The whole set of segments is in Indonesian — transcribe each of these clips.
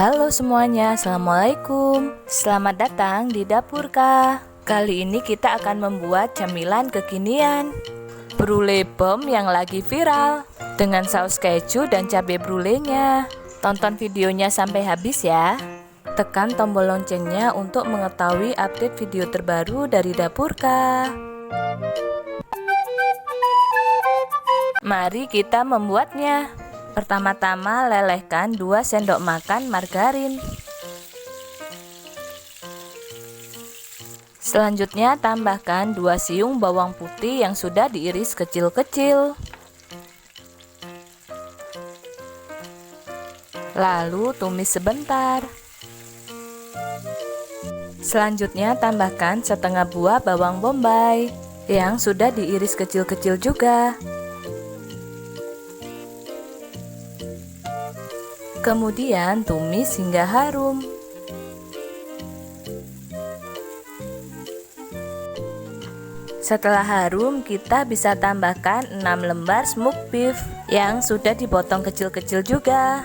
Halo semuanya, Assalamualaikum. Selamat datang di Dapurka. Kali ini kita akan membuat camilan kekinian, brulee bom yang lagi viral dengan saus keju dan cabai brulenya. Tonton videonya sampai habis ya. Tekan tombol loncengnya untuk mengetahui update video terbaru dari Dapurka. Mari kita membuatnya. Pertama-tama lelehkan 2 sendok makan margarin. Selanjutnya tambahkan 2 siung bawang putih yang sudah diiris kecil-kecil. Lalu tumis sebentar. Selanjutnya tambahkan setengah buah bawang bombay yang sudah diiris kecil-kecil juga. Kemudian tumis hingga harum. Setelah harum, kita bisa tambahkan 6 lembar smoked beef yang sudah dipotong kecil-kecil juga.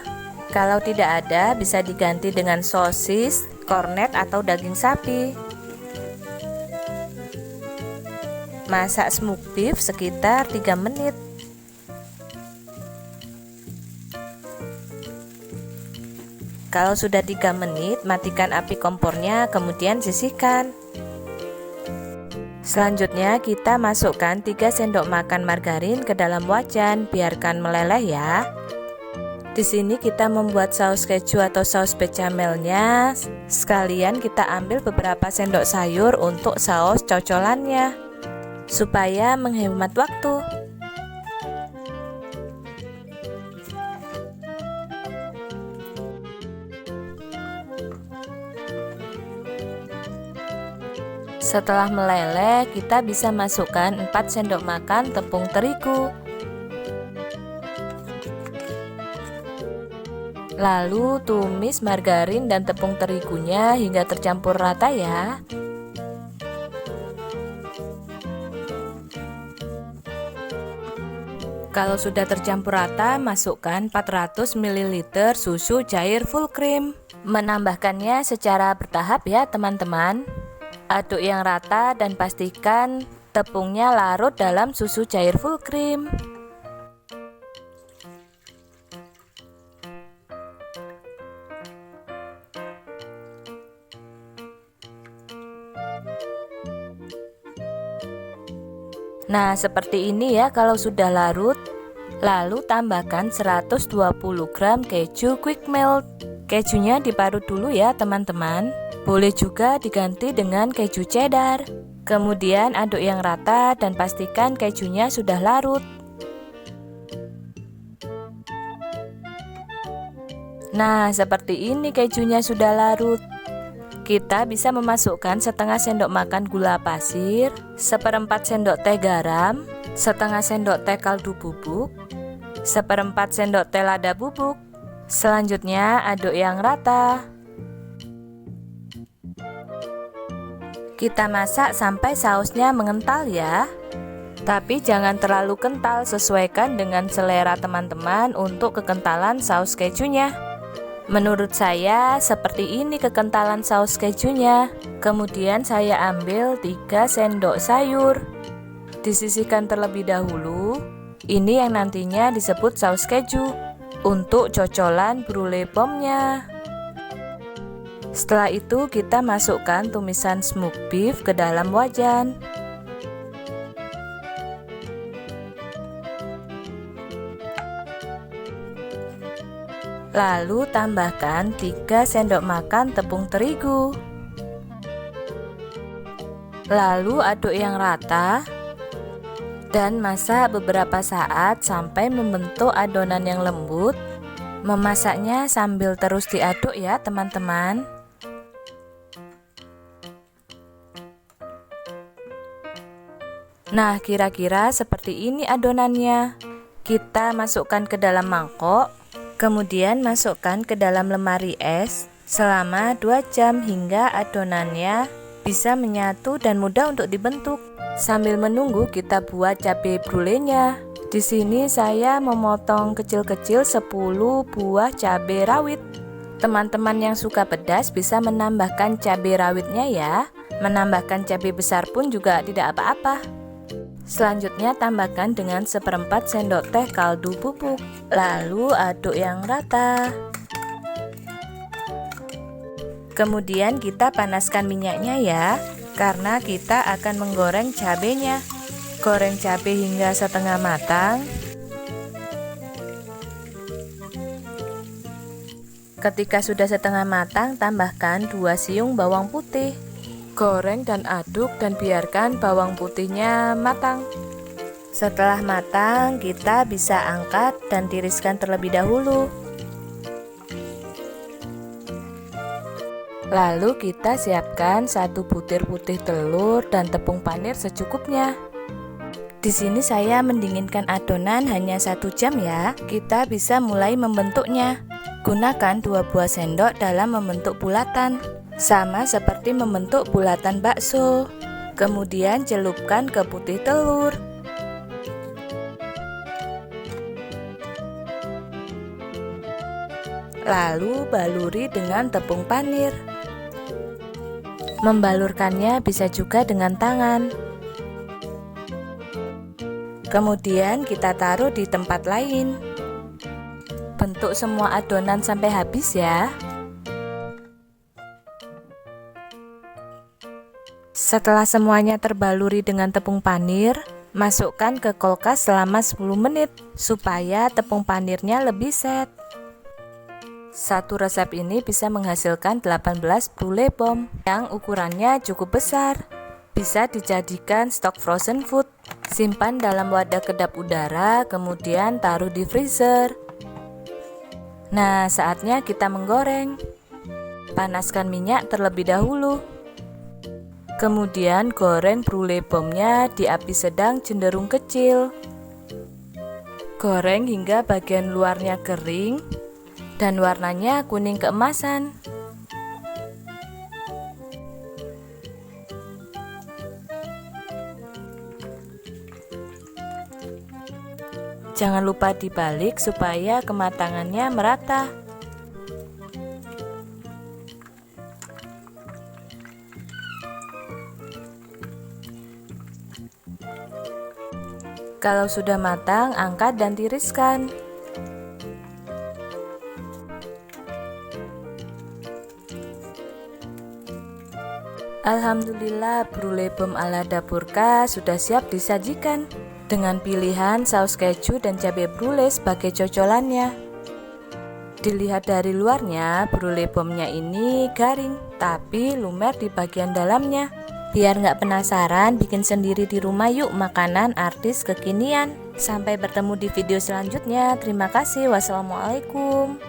Kalau tidak ada, bisa diganti dengan sosis, kornet atau daging sapi. Masak smoked beef sekitar 3 menit. Kalau sudah 3 menit, matikan api kompornya, kemudian sisihkan. Selanjutnya kita masukkan 3 sendok makan margarin ke dalam wajan, biarkan meleleh ya. Di sini kita membuat saus keju atau saus bechamelnya. Sekalian kita ambil beberapa sendok sayur untuk saus cocolannya, supaya menghemat waktu. Setelah meleleh, kita bisa masukkan 4 sendok makan tepung terigu. Lalu tumis margarin dan tepung terigunya hingga tercampur rata ya. Kalau sudah tercampur rata, masukkan 400 ml susu cair full cream. Menambahkannya secara bertahap ya teman-teman. Aduk yang rata dan pastikan tepungnya larut dalam susu cair full cream. Nah, seperti ini ya kalau sudah larut. Lalu tambahkan 120 gram keju quick melt. Kejunya diparut dulu ya teman-teman. Boleh juga diganti dengan keju cheddar. Kemudian aduk yang rata dan pastikan kejunya sudah larut. Nah, seperti ini kejunya sudah larut. Kita bisa memasukkan setengah sendok makan gula pasir, 1/4 sendok teh garam, setengah sendok teh kaldu bubuk, 1/4 sendok teh lada bubuk. Selanjutnya aduk yang rata. Kita masak sampai sausnya mengental ya. Tapi jangan terlalu kental, sesuaikan dengan selera teman-teman untuk kekentalan saus kejunya. Menurut saya seperti ini kekentalan saus kejunya. Kemudian saya ambil 3 sendok sayur. Disisihkan terlebih dahulu. Ini yang nantinya disebut saus keju untuk cocolan brulee bomnya. Setelah itu kita masukkan tumisan smoked beef ke dalam wajan. Lalu tambahkan 3 sendok makan tepung terigu. Lalu aduk yang rata dan masak beberapa saat sampai membentuk adonan yang lembut. Memasaknya sambil terus diaduk ya teman-teman. Nah, kira-kira seperti ini adonannya. Kita masukkan ke dalam mangkok, kemudian masukkan ke dalam lemari es selama 2 jam hingga adonannya bisa menyatu dan mudah untuk dibentuk. Sambil menunggu kita buat cabai brulenya. Di sini saya memotong kecil-kecil 10 buah cabai rawit. Teman-teman yang suka pedas bisa menambahkan cabai rawitnya ya. Menambahkan cabai besar pun juga tidak apa-apa. Selanjutnya tambahkan dengan 1/4 sendok teh kaldu bubuk. Lalu aduk yang rata. Kemudian kita panaskan minyaknya ya, karena kita akan menggoreng cabenya. Goreng cabai hingga setengah matang. Ketika sudah setengah matang, tambahkan 2 siung bawang putih. Goreng dan aduk dan biarkan bawang putihnya matang. Setelah matang, kita bisa angkat dan tiriskan terlebih dahulu. Lalu kita siapkan 1 butir putih telur dan tepung panir secukupnya. Di sini saya mendinginkan adonan hanya 1 jam ya. Kita bisa mulai membentuknya. Gunakan 2 buah sendok dalam membentuk bulatan, sama seperti membentuk bulatan bakso. Kemudian celupkan ke putih telur. Lalu baluri dengan tepung panir. Membalurkannya bisa juga dengan tangan. Kemudian kita taruh di tempat lain. Bentuk semua adonan sampai habis ya. Setelah semuanya terbaluri dengan tepung panir, masukkan ke kulkas selama 10 menit supaya tepung panirnya lebih set. Satu resep ini bisa menghasilkan 18 brulee bom yang ukurannya cukup besar. Bisa dijadikan stok frozen food. Simpan dalam wadah kedap udara, kemudian taruh di freezer. Nah, saatnya kita menggoreng. Panaskan minyak terlebih dahulu. Kemudian goreng brulee bomnya di api sedang cenderung kecil. Goreng hingga bagian luarnya kering dan warnanya kuning keemasan. Jangan lupa dibalik supaya kematangannya merata. Kalau sudah matang, angkat dan tiriskan. Alhamdulillah, brulee bom ala Dapurka sudah siap disajikan dengan pilihan saus keju dan cabai brulee sebagai cocolannya. Dilihat dari luarnya, brulee bomnya ini garing, tapi lumer di bagian dalamnya. Biar nggak penasaran, bikin sendiri di rumah yuk makanan artis kekinian. Sampai bertemu di video selanjutnya. Terima kasih. Wassalamualaikum.